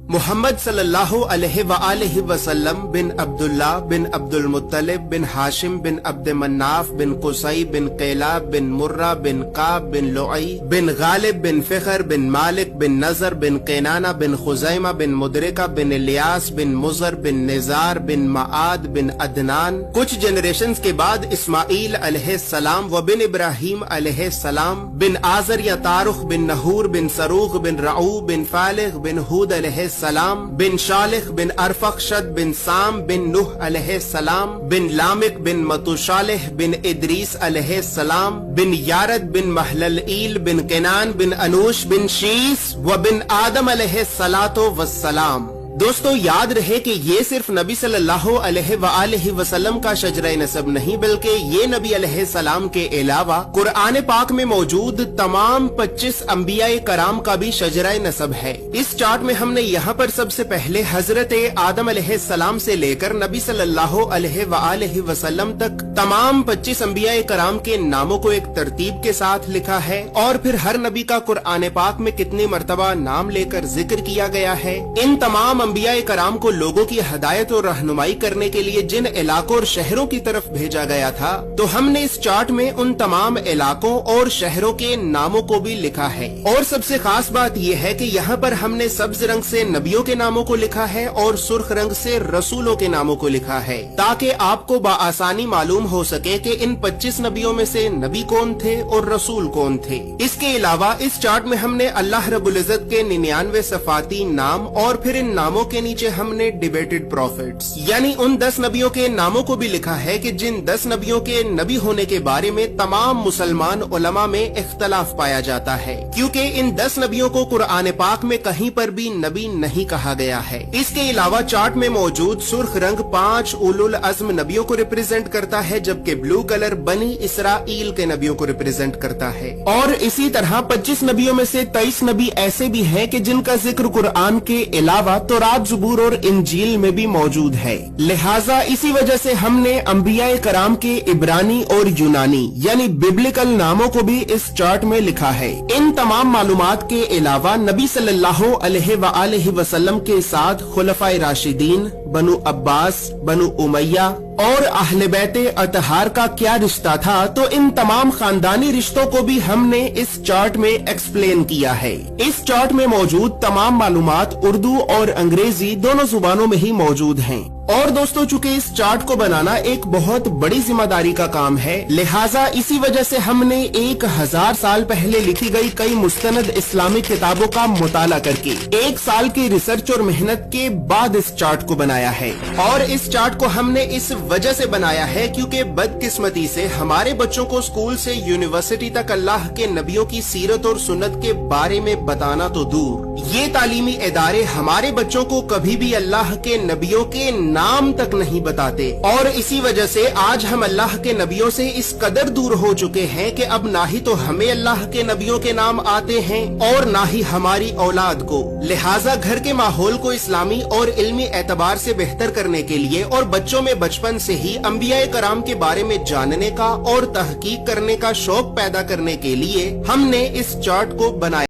محمد صلی اللہ علیہ وآلہ وسلم بن عبداللہ بن عبد المطلب بن ہاشم بن عبد مناف بن قصی بن قیلاب بن مرہ بن قاب بن لعی بن غالب بن فخر بن مالک بن نظر بن قینانہ بن خزیمہ بن مدرکہ بن الیاس بن مزر بن نزار بن معاد بن عدنان۔ کچھ جنریشنز کے بعد اسماعیل علیہ السلام و بن ابراہیم علیہ السلام بن آزر یا تارخ بن نحور بن سروغ بن رعو بن فالغ بن ہود علیہ السلام بن شالخ بن ارفخشد بن سام بن نوح علیہ السلام بن لامک بن متوشالح بن ادریس علیہ السلام بن یارد بن محللئیل بن کنان بن انوش بن شیس و بن آدم علیہ السلام۔ دوستو یاد رہے کہ یہ صرف نبی صلی اللہ علیہ وآلہ وسلم کا شجرہ نسب نہیں بلکہ یہ نبی علیہ السلام کے علاوہ قرآن پاک میں موجود تمام 25 انبیاء کرام کا بھی شجرہ نسب ہے۔ اس چارٹ میں ہم نے یہاں پر سب سے پہلے حضرت آدم علیہ السلام سے لے کر نبی صلی اللہ علیہ وآلہ وسلم تک تمام 25 انبیاء کرام کے ناموں کو ایک ترتیب کے ساتھ لکھا ہے، اور پھر ہر نبی کا قرآن پاک میں کتنی مرتبہ نام لے کر ذکر کیا گیا ہے۔ ان تمام انبیاء کرام کو لوگوں کی ہدایت اور رہنمائی کرنے کے لیے جن علاقوں اور شہروں کی طرف بھیجا گیا تھا، تو ہم نے اس چارٹ میں ان تمام علاقوں اور شہروں کے ناموں کو بھی لکھا ہے۔ اور سب سے خاص بات یہ ہے کہ یہاں پر ہم نے سبز رنگ سے نبیوں کے ناموں کو لکھا ہے اور سرخ رنگ سے رسولوں کے ناموں کو لکھا ہے، تاکہ آپ کو بآسانی معلوم ہو سکے کہ ان 25 نبیوں میں سے نبی کون تھے اور رسول کون تھے۔ اس کے علاوہ اس چارٹ میں ہم نے اللہ رب العزت کے 99 صفاتی نام اور پھر ان ناموں کے نیچے ہم نے ڈیبیٹڈ پروفیٹس یعنی ان 10 نبیوں کے ناموں کو بھی لکھا ہے کہ جن 10 نبیوں کے نبی ہونے کے بارے میں تمام مسلمان علماء میں اختلاف پایا جاتا ہے، کیونکہ ان 10 نبیوں کو قرآن پاک میں کہیں پر بھی نبی نہیں کہا گیا ہے۔ اس کے علاوہ چارٹ میں موجود سرخ رنگ 5 اولو العزم نبیوں کو ریپرزینٹ کرتا ہے، جبکہ بلو کلر بنی اسرائیل کے نبیوں کو ریپرزینٹ کرتا ہے۔ اور اسی طرح 25 نبیوں میں سے 23 نبی ایسے بھی ہیں کہ جن کا ذکر قرآن کے علاوہ تورات، زبور اور انجیل میں بھی موجود ہے۔ لہٰذا اسی وجہ سے ہم نے انبیاء کرام کے عبرانی اور یونانی یعنی ببلکل ناموں کو بھی اس چارٹ میں لکھا ہے۔ ان تمام معلومات کے علاوہ نبی صلی اللہ علیہ وآلہ وسلم کے ساتھ خلفائے راشدین، بنو عباس، بنو امیہ اور اہل بیت اطہار کا کیا رشتہ تھا، تو ان تمام خاندانی رشتوں کو بھی ہم نے اس چارٹ میں ایکسپلین کیا ہے۔ اس چارٹ میں موجود تمام معلومات اردو اور انگریزی دونوں زبانوں میں ہی موجود ہیں۔ اور دوستو چونکہ اس چارٹ کو بنانا ایک بہت بڑی ذمہ داری کا کام ہے، لہٰذا اسی وجہ سے ہم نے 1000 سال پہلے لکھی گئی کئی مستند اسلامی کتابوں کا مطالعہ کر کے 1 سال کی ریسرچ اور محنت کے بعد اس چارٹ کو بنایا ہے۔ اور اس چارٹ کو ہم نے اس وجہ سے بنایا ہے کیونکہ بدقسمتی سے ہمارے بچوں کو اسکول سے یونیورسٹی تک اللہ کے نبیوں کی سیرت اور سنت کے بارے میں بتانا تو دور، یہ تعلیمی ادارے ہمارے بچوں کو کبھی بھی اللہ کے نبیوں کے نام تک نہیں بتاتے، اور اسی وجہ سے آج ہم اللہ کے نبیوں سے اس قدر دور ہو چکے ہیں کہ اب نہ ہی تو ہمیں اللہ کے نبیوں کے نام آتے ہیں اور نہ ہی ہماری اولاد کو۔ لہٰذا گھر کے ماحول کو اسلامی اور علمی اعتبار سے بہتر کرنے کے لیے اور بچوں میں بچپن سے ہی انبیاء کرام کے بارے میں جاننے کا اور تحقیق کرنے کا شوق پیدا کرنے کے لیے ہم نے اس چارٹ کو بنایا۔